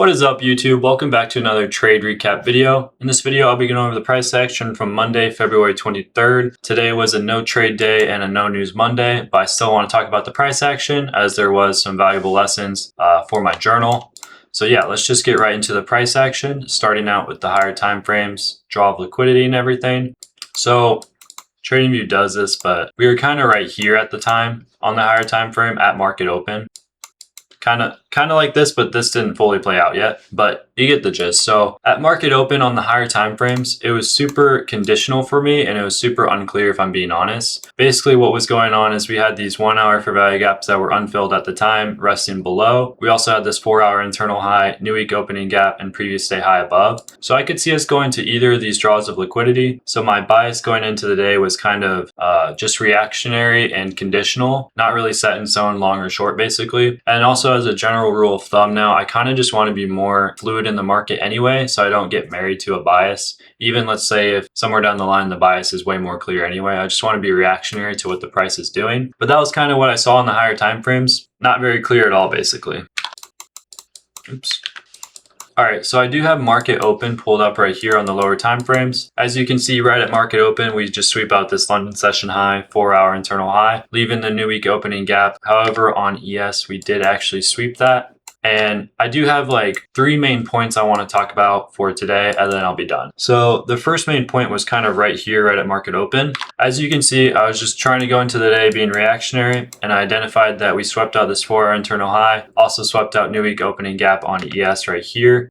What is up, YouTube? Welcome back to another trade recap video. In this video, I'll be going over the price action from Monday, February 23rd. Today was a no trade day and a no news Monday, but I still want to talk about the price action as there was some valuable lessons for my journal. So yeah, let's just get right into the price action, starting out with the higher time frames, draw of liquidity and everything. So TradingView does this, but we were kind of right here at the time on the higher time frame at market open. Kind of like this, but this didn't fully play out yet, but you get the gist. So at market open on the higher time frames, it was super conditional for me and it was super unclear if I'm being honest. Basically what was going on is we had these 1 hour for value gaps that were unfilled at the time, resting below. We also had this 4 hour internal high, new week opening gap, and previous day high above. So I could see us going to either of these draws of liquidity. So my bias going into the day was kind of just reactionary and conditional, not really set in stone, long or short basically. And also as a general rule of thumb now, I kind of just want to be more fluid in the market anyway, so I don't get married to a bias. Even let's say if somewhere down the line the bias is way more clear anyway, I just want to be reactionary to what the price is doing. But that was kind of what I saw in the higher time frames. Not very clear at all basically. Oops. All right, so I do have market open pulled up right here on the lower time frames. As you can see right at market open, we just sweep out this London session high, 4 hour internal high, leaving the new week opening gap. However, on ES, we did actually sweep that. And I do have like 3 main points I want to talk about for today, and then I'll be done. So the first main point was kind of right here, right at market open. As you can see, I was just trying to go into the day being reactionary, and I identified that we swept out this 4 hour internal high, also swept out new week opening gap on ES right here.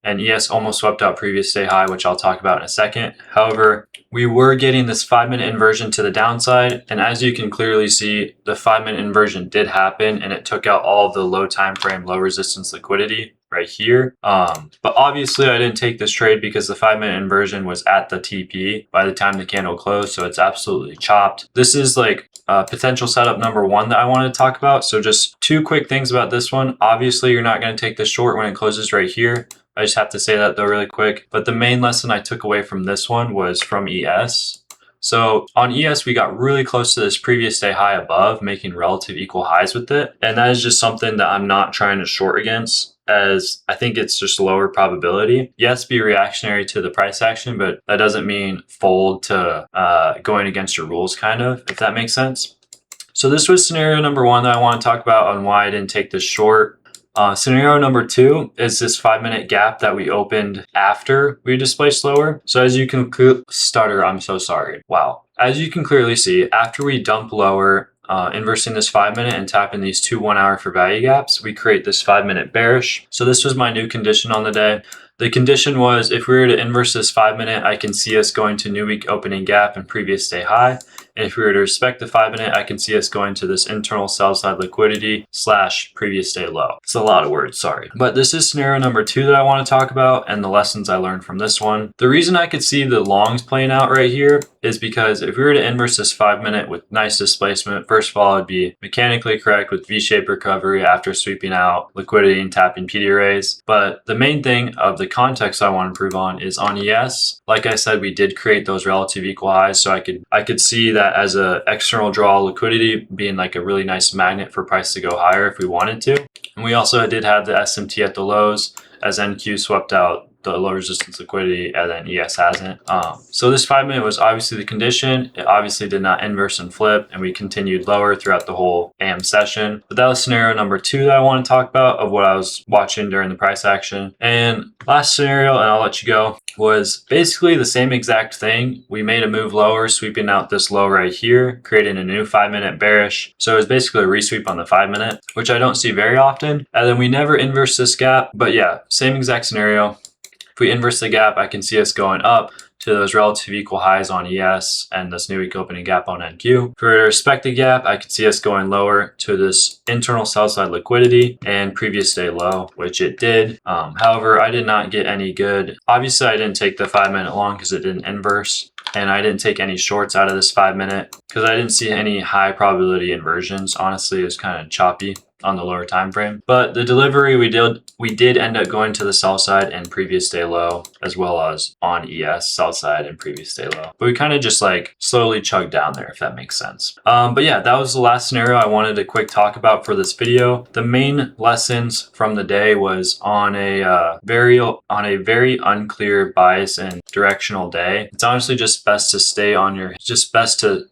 And ES almost swept out previous day high, which I'll talk about in a second. However, we were getting this 5-minute inversion to the downside. And as you can clearly see, the 5-minute inversion did happen and it took out all of the low time frame, low resistance liquidity right here. But obviously I didn't take this trade because the 5-minute inversion was at the TP by the time the candle closed. So it's absolutely chopped. This is like potential setup number 1 that I wanted to talk about. So just 2 quick things about this one. Obviously you're not going to take the short when it closes right here. I just have to say that though really quick. But the main lesson I took away from this one was from ES. So on ES, we got really close to this previous day high above, making relative equal highs with it. And that is just something that I'm not trying to short against, as I think it's just lower probability. Yes, be reactionary to the price action, but that doesn't mean fold to going against your rules, kind of, if that makes sense. So this was scenario number 1 that I want to talk about on why I didn't take this short. Scenario number 2 is this 5-minute gap that we opened after we displaced lower. So as you can I'm so sorry. Wow. As you can clearly see, after we dump lower, inversing this 5-minute and tapping these 2 1 hour for value gaps, we create this 5-minute bearish. So this was my new condition on the day. The condition was if we were to inverse this 5-minute, I can see us going to new week opening gap and previous day high. And if we were to respect the 5-minute, I can see us going to this internal sell side liquidity / previous day low. It's a lot of words, sorry. But this is scenario number 2 that I want to talk about and the lessons I learned from this one. The reason I could see the longs playing out right here is because if we were to inverse this 5-minute with nice displacement, first of all, it'd be mechanically correct with V-shaped recovery after sweeping out liquidity and tapping PD arrays. But the main thing of the context I want to improve on is on ES. Like I said, we did create those relative equal highs, so I could see that as a external draw liquidity being like a really nice magnet for price to go higher if we wanted to. And we also did have the SMT at the lows as NQ swept out the low resistance liquidity, and then ES hasn't. So this 5-minute was obviously the condition. It obviously did not inverse and flip, and we continued lower throughout the whole AM session. But that was scenario number 2 that I want to talk about of what I was watching during the price action. And last scenario, and I'll let you go, was basically the same exact thing. We made a move lower, sweeping out this low right here, creating a new 5-minute bearish. So it was basically a resweep on the 5-minute, which I don't see very often. And then we never inverse this gap, but yeah, same exact scenario. If we inverse the gap, I can see us going up to those relative equal highs on ES and this new week opening gap on NQ. If we were to respect the gap, I could see us going lower to this internal sell side liquidity and previous day low, which it did. However, I did not get any good. Obviously, I didn't take the 5-minute long because it didn't inverse. And I didn't take any shorts out of this 5-minute because I didn't see any high probability inversions. Honestly, it was kind of choppy. on the lower time frame. But the delivery we did end up going to the sell side and previous day low, as well as on ES sell side and previous day low. But we kind of just like slowly chugged down there, if that makes sense. But yeah, that was the last scenario I wanted to quick talk about for this video. The main lessons from the day was on a very unclear bias and directional day. It's honestly just best to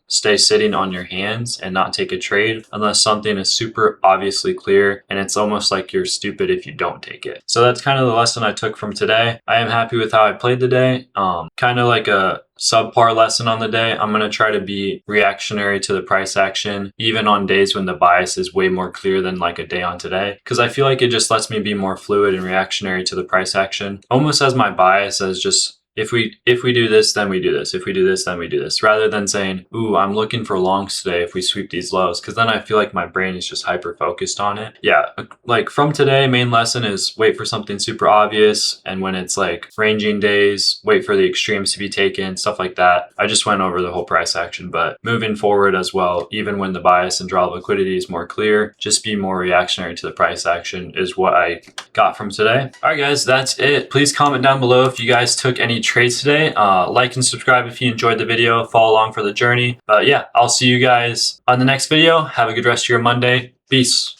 stay sitting on your hands and not take a trade unless something is super obviously clear, and it's almost like you're stupid if you don't take it. So that's kind of the lesson I took from today. I am happy with how I played the day. Kind of like a subpar lesson on the day. I'm going to try to be reactionary to the price action, even on days when the bias is way more clear than like a day on today, because I feel like it just lets me be more fluid and reactionary to the price action, almost as my bias as just if we do this, then we do this. If we do this, then we do this. Rather than saying, ooh, I'm looking for longs today if we sweep these lows. Because then I feel like my brain is just hyper focused on it. Yeah, like from today, main lesson is wait for something super obvious. And when it's like ranging days, wait for the extremes to be taken, stuff like that. I just went over the whole price action. But moving forward as well, even when the bias and draw liquidity is more clear, just be more reactionary to the price action is what I got from today. All right, guys, that's it. Please comment down below if you guys took any trades today. Like and subscribe if you enjoyed the video. Follow along for the journey. But yeah, I'll see you guys on the next video. Have a good rest of your Monday. Peace.